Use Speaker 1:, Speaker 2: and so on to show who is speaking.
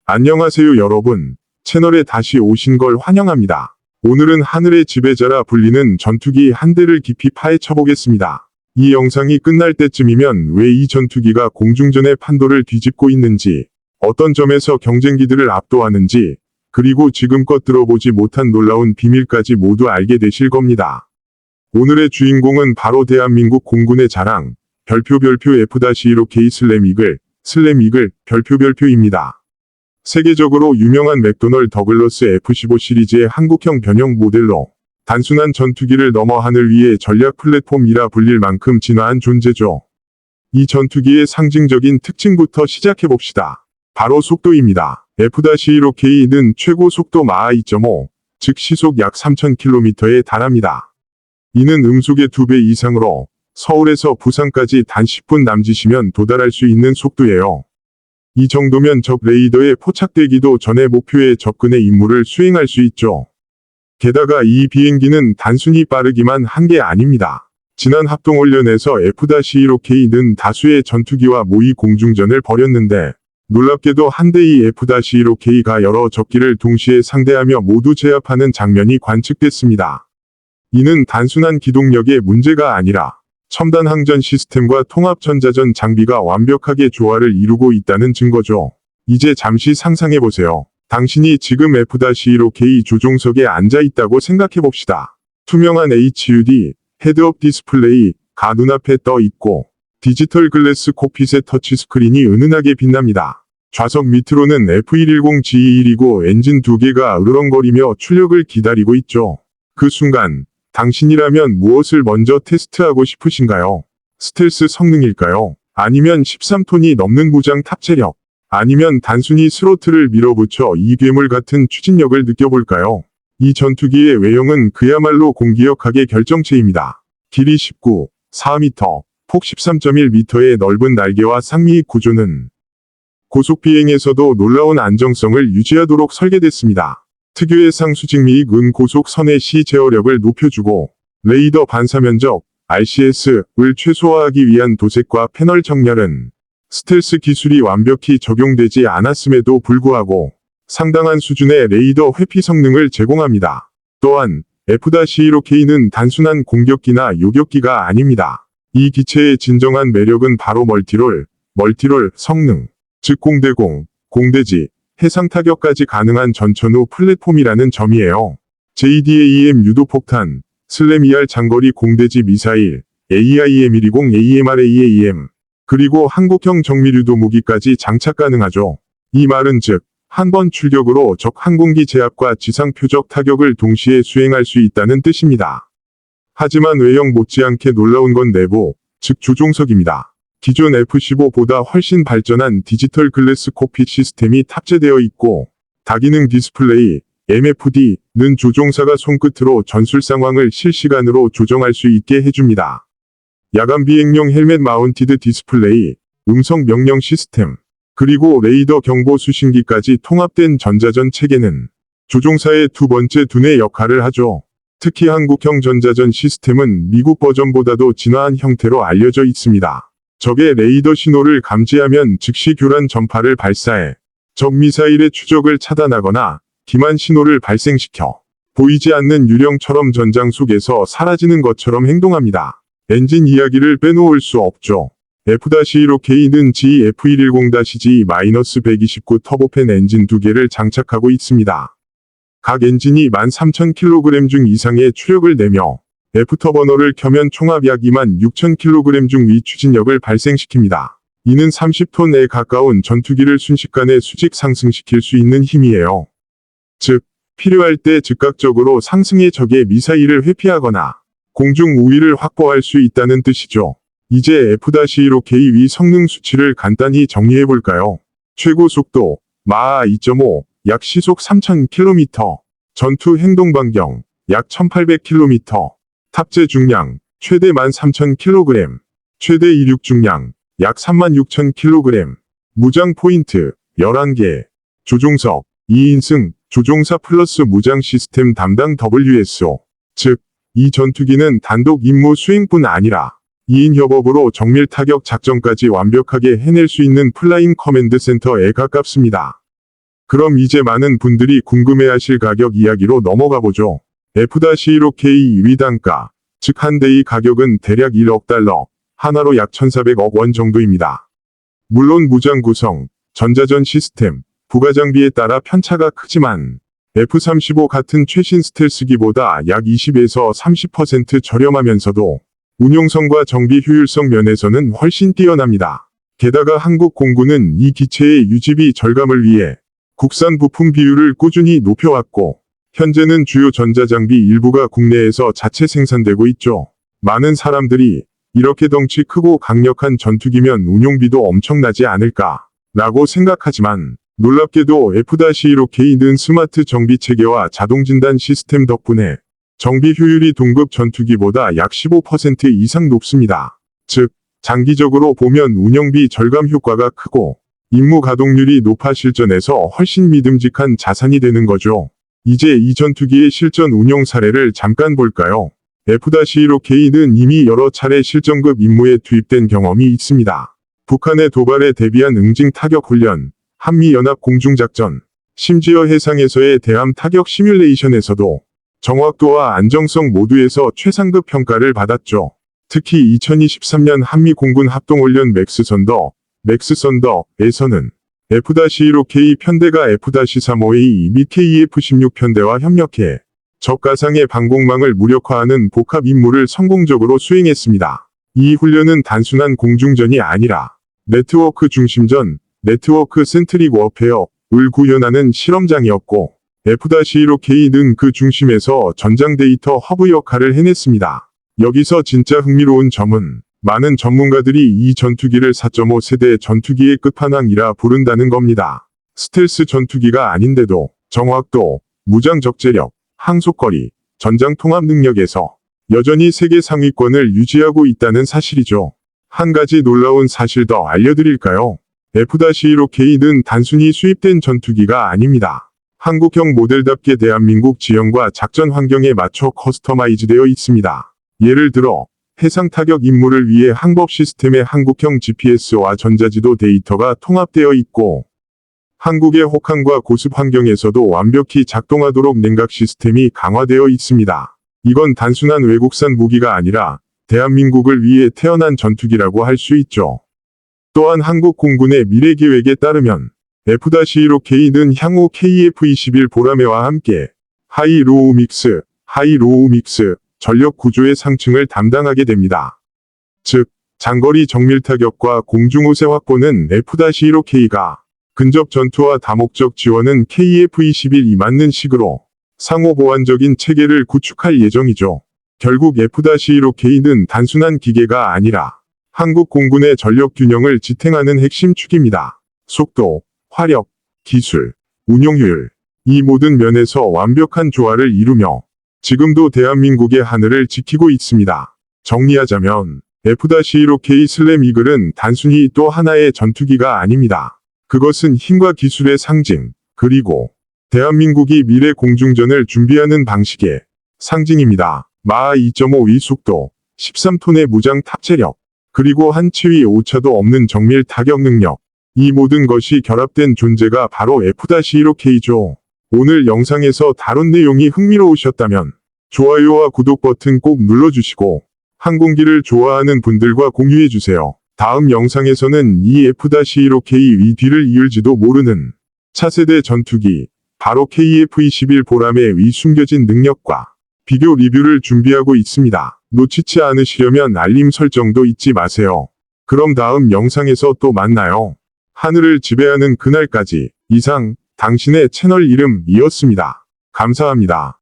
Speaker 1: 안녕하세요 여러분. 채널에 다시 오신 걸 환영합니다. 오늘은 하늘의 지배자라 불리는 전투기 한 대를 깊이 파헤쳐 보겠습니다. 이 영상이 끝날 때쯤이면 왜 이 전투기가 공중전의 판도를 뒤집고 있는지, 어떤 점에서 경쟁기들을 압도하는지, 그리고 지금껏 들어보지 못한 놀라운 비밀까지 모두 알게 되실 겁니다. 오늘의 주인공은 바로 대한민국 공군의 자랑, 별표 F-15K 슬램 이글 별표입니다. 세계적으로 유명한 맥도널 더글러스 F-15 시리즈의 한국형 변형 모델로 단순한 전투기를 넘어 하늘 위의 전략 플랫폼이라 불릴 만큼 진화한 존재죠. 이 전투기의 상징적인 특징부터 시작해봅시다. 바로 속도입니다. F-15K는 최고 속도 마하 2.5, 즉 시속 약 3000km에 달합니다. 이는 음속의 2배 이상으로 서울에서 부산까지 단 10분 남짓이면 도달할 수 있는 속도예요. 이 정도면 적 레이더에 포착되기도 전에 목표에 접근해 임무를 수행할 수 있죠. 게다가 이 비행기는 단순히 빠르기만 한 게 아닙니다. 지난 합동훈련에서 F-15K는 다수의 전투기와 모의 공중전을 벌였는데, 놀랍게도 한 대의 F-15K가 여러 적기를 동시에 상대하며 모두 제압하는 장면이 관측됐습니다. 이는 단순한 기동력의 문제가 아니라 첨단 항전 시스템과 통합 전자전 장비가 완벽하게 조화를 이루고 있다는 증거죠. 이제 잠시 상상해보세요. 당신이 지금 F-15K 조종석에 앉아 있다고 생각해봅시다. 투명한 HUD, 헤드업 디스플레이가 눈앞에 떠 있고, 디지털 글래스 콕핏의 터치스크린이 은은하게 빛납니다. 좌석 밑으로는 F-110G21이고 엔진 2개가 으르렁거리며 출력을 기다리고 있죠. 그 순간, 당신이라면 무엇을 먼저 테스트하고 싶으신가요? 스텔스 성능일까요? 아니면 13톤이 넘는 무장 탑재력? 아니면 단순히 스로틀을 밀어붙여 이 괴물 같은 추진력을 느껴볼까요? 이 전투기의 외형은 그야말로 공기역학의 결정체입니다. 길이 19, 4m, 폭 13.1m의 넓은 날개와 상미 구조는 고속비행에서도 놀라운 안정성을 유지하도록 설계됐습니다. 특유의 상수직미익 고속 선의 시 제어력을 높여주고, 레이더 반사 면적, RCS를 최소화하기 위한 도색과 패널 정렬은 스텔스 기술이 완벽히 적용되지 않았음에도 불구하고 상당한 수준의 레이더 회피 성능을 제공합니다. 또한 F-15K는 단순한 공격기나 요격기가 아닙니다. 이 기체의 진정한 매력은 바로 멀티롤 성능, 즉 공대공, 공대지, 해상 타격까지 가능한 전천후 플랫폼이라는 점이에요. JDAM 유도폭탄, 슬램 ER 장거리 공대지 미사일, AIM-120 AMRAAM, 그리고 한국형 정밀유도 무기까지 장착 가능하죠. 이 말은 즉, 한 번 출격으로 적 항공기 제압과 지상 표적 타격을 동시에 수행할 수 있다는 뜻입니다. 하지만 외형 못지않게 놀라운 건 내부, 즉 조종석입니다. 기존 F-15보다 훨씬 발전한 디지털 글래스 콕핏 시스템이 탑재되어 있고, 다기능 디스플레이, MFD는 조종사가 손끝으로 전술 상황을 실시간으로 조정할 수 있게 해줍니다. 야간 비행용 헬멧 마운티드 디스플레이, 음성 명령 시스템, 그리고 레이더 경보 수신기까지 통합된 전자전 체계는 조종사의 두 번째 두뇌 역할을 하죠. 특히 한국형 전자전 시스템은 미국 버전보다도 진화한 형태로 알려져 있습니다. 적의 레이더 신호를 감지하면 즉시 교란 전파를 발사해 적 미사일의 추적을 차단하거나 기만 신호를 발생시켜 보이지 않는 유령처럼 전장 속에서 사라지는 것처럼 행동합니다. 엔진 이야기를 빼놓을 수 없죠. F-15K는 GF110-G-129 터보팬 엔진 2개를 장착하고 있습니다. 각 엔진이 13,000kg 중 이상의 추력을 내며 F터버너를 켜면 총합 약 26,000kg 중 위 추진력을 발생시킵니다. 이는 30톤에 가까운 전투기를 순식간에 수직 상승시킬 수 있는 힘이에요. 즉, 필요할 때 즉각적으로 상승해 적의 미사일을 회피하거나 공중 우위를 확보할 수 있다는 뜻이죠. 이제 F-15K 위 성능 수치를 간단히 정리해볼까요? 최고 속도, 마하 2.5, 약 시속 3000km, 전투 행동 반경, 약 1800km, 탑재 중량, 최대 13,000kg, 최대 이륙 중량, 약 36,000kg, 무장 포인트, 11개, 조종석, 2인승, 조종사 플러스 무장 시스템 담당 WSO, 즉, 이 전투기는 단독 임무 수행뿐 아니라 2인 협업으로 정밀 타격 작전까지 완벽하게 해낼 수 있는 플라잉 커맨드 센터에 가깝습니다. 그럼 이제 많은 분들이 궁금해하실 가격 이야기로 넘어가 보죠. F-16K 위단가, 즉 한 대의 가격은 대략 1억 달러, 하나로 약 1,400억 원 정도입니다. 물론 무장 구성, 전자전 시스템, 부가 장비에 따라 편차가 크지만 F-35 같은 최신 스텔스기보다 약 20에서 30% 저렴하면서도 운용성과 정비 효율성 면에서는 훨씬 뛰어납니다. 게다가 한국 공군은 이 기체의 유지비 절감을 위해 국산 부품 비율을 꾸준히 높여왔고 현재는 주요 전자장비 일부가 국내에서 자체 생산되고 있죠. 많은 사람들이 이렇게 덩치 크고 강력한 전투기면 운용비도 엄청나지 않을까 라고 생각하지만 놀랍게도 F-15K는 스마트 정비 체계와 자동 진단 시스템 덕분에 정비 효율이 동급 전투기보다 약 15% 이상 높습니다. 즉, 장기적으로 보면 운영비 절감 효과가 크고 임무 가동률이 높아 실전에서 훨씬 믿음직한 자산이 되는 거죠. 이제 이 전투기의 실전 운용 사례를 잠깐 볼까요? F-15K는 이미 여러 차례 실전급 임무에 투입된 경험이 있습니다. 북한의 도발에 대비한 응징 타격 훈련, 한미연합 공중작전, 심지어 해상에서의 대함 타격 시뮬레이션에서도 정확도와 안정성 모두에서 최상급 평가를 받았죠. 특히 2023년 한미공군 합동훈련 맥스선더에서는 F-15K 편대가 F-35A 및 KF-16 편대와 협력해 적 가상의 방공망을 무력화하는 복합 임무를 성공적으로 수행했습니다. 이 훈련은 단순한 공중전이 아니라 네트워크 중심전, 네트워크 센트릭 워페어을 구현하는 실험장이었고 F-15K는 그 중심에서 전장 데이터 허브 역할을 해냈습니다. 여기서 진짜 흥미로운 점은 많은 전문가들이 이 전투기를 4.5 세대 전투기의 끝판왕이라 부른다는 겁니다. 스텔스 전투기가 아닌데도 정확도, 무장 적재력, 항속거리, 전장 통합 능력에서 여전히 세계 상위권을 유지하고 있다는 사실이죠. 한 가지 놀라운 사실 더 알려드릴까요? F-15K는 단순히 수입된 전투기가 아닙니다. 한국형 모델답게 대한민국 지형과 작전 환경에 맞춰 커스터마이즈되어 있습니다. 예를 들어 해상 타격 임무를 위해 항법 시스템에 한국형 GPS와 전자지도 데이터가 통합되어 있고 한국의 혹한과 고습 환경에서도 완벽히 작동하도록 냉각 시스템이 강화되어 있습니다. 이건 단순한 외국산 무기가 아니라 대한민국을 위해 태어난 전투기라고 할 수 있죠. 또한 한국 공군의 미래 계획에 따르면 F-15K는 향후 KF-21 보라매와 함께 하이로우 믹스 전력 구조의 상층을 담당하게 됩니다. 즉, 장거리 정밀 타격과 공중호세 확보는 F-15K가, 근접 전투와 다목적 지원은 KF-21이 맞는 식으로 상호 보완적인 체계를 구축할 예정이죠. 결국 F-15K는 단순한 기계가 아니라 한국 공군의 전력 균형을 지탱하는 핵심 축입니다. 속도, 화력, 기술, 운용효율, 이 모든 면에서 완벽한 조화를 이루며 지금도 대한민국의 하늘을 지키고 있습니다. 정리하자면 F-15K/이글은 단순히 또 하나의 전투기가 아닙니다. 그것은 힘과 기술의 상징, 그리고 대한민국이 미래 공중전을 준비하는 방식의 상징입니다. 마하 2.5의 속도, 13톤의 무장 탑재력, 그리고 한 치위 오차도 없는 정밀 타격 능력. 이 모든 것이 결합된 존재가 바로 F-15K죠. 오늘 영상에서 다룬 내용이 흥미로우셨다면 좋아요와 구독 버튼 꼭 눌러주시고 항공기를 좋아하는 분들과 공유해주세요. 다음 영상에서는 이 F-15K 뒤를 이을지도 모르는 차세대 전투기, 바로 KF-21 보람의 숨겨진 능력과 비교 리뷰를 준비하고 있습니다. 놓치지 않으시려면 알림 설정도 잊지 마세요. 그럼 다음 영상에서 또 만나요. 하늘을 지배하는 그날까지. 이상 당신의 채널 이름이었습니다. 감사합니다.